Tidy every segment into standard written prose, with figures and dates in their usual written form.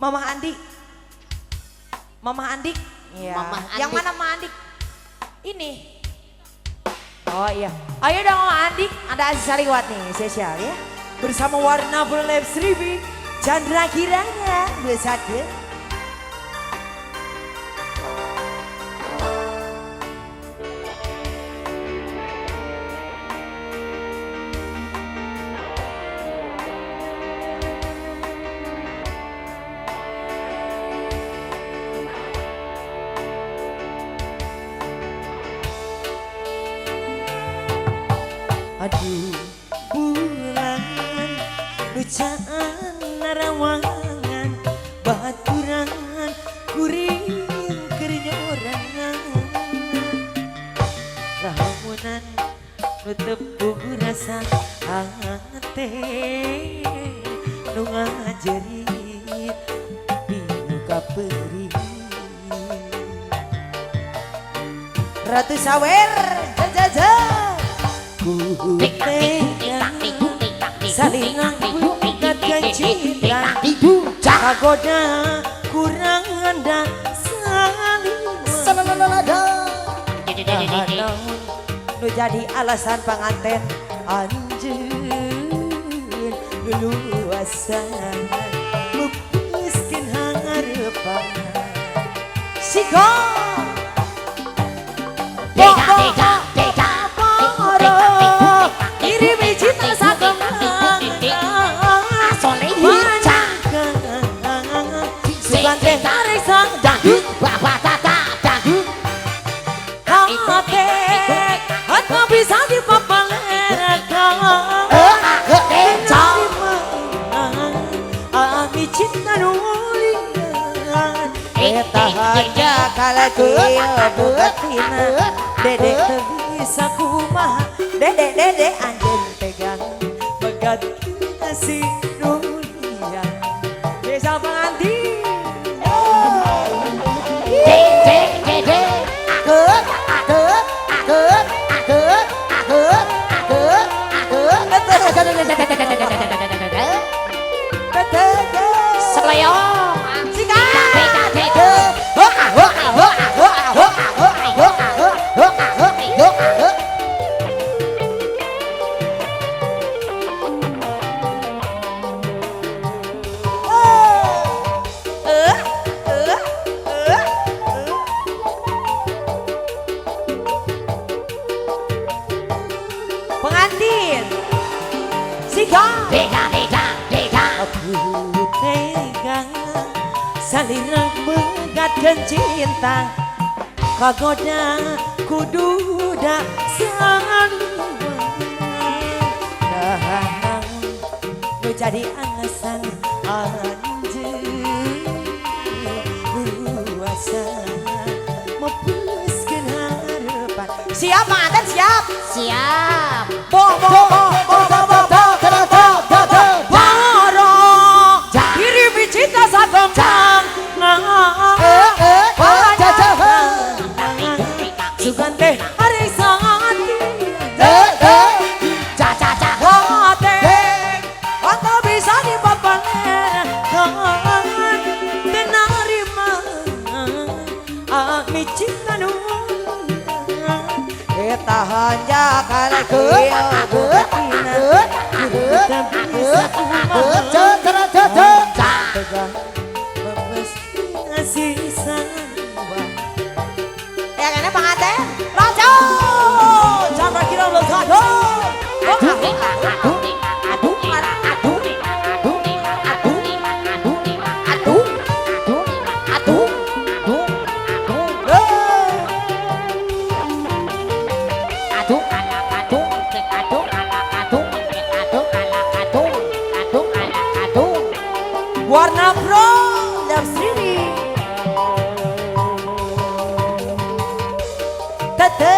Mama Andi. Mama Andi. Iya. Mama Andi. Yang mana Mama Andi? Ini. Oh iya. Ayo dong Mama Andi. Ada Aziz Sariwat nih spesial ya. Bersama Warna Berlab Seribu. Chandra Kirana. Bersatu. Aduh bulan lucaan narawangan baturan kuring kerinyorangan lamunan nutup buku rasa hati nu ngajerit dinu kaperi Ratu Sawer jajajah ku tegang salingan bukat cinta kagoda kurang anda saling nu jadi alasan pengantin anjeun leluasan lukiskeun harapan sigo bisa dipapalerakan ami cinta nulian eta hanya kala dia betina dedek bisa kumaha dedek anjeun pegang begat kasih nulian desa pengantin pengantin siga aku tegang salirang mengatkan cinta kagoda kududa saluan nu jadi alasan anjeun luasan mepuskeun harapan siap mantan siap Bo kirimi cinta sagongkang sugan teh hari santi atau bisa dipapalerakan tenarima ami cinta nulian eta hanya kala dia betina kita bisa kumaha pegang bebas ngasih sawah ya kan pengantin Raja Chandra Kirana Bersatu Warna Pro dan Srini tete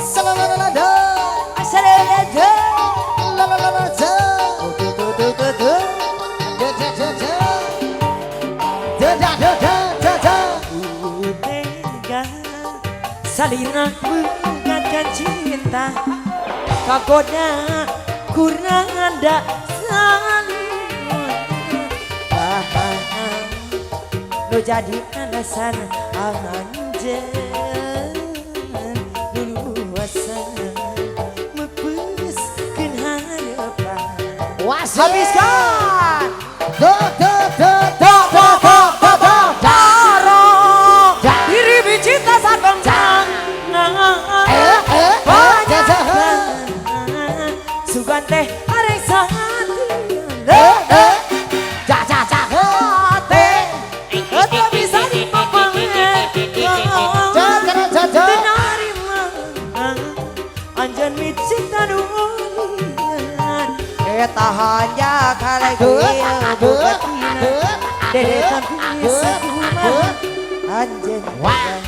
salalala salalala lalalala salingan mengatkan cinta kagoda kurang ada saling lo jadi alasan anjen luasan mepuskeun harapan. Habiskan. Diri bicita sakengkang sugan teh arek sati hati eta bisa dipapangan denarima anjeun micita dulian eta hanya kalegeun bukatina dedetan bisa kumaha anjeun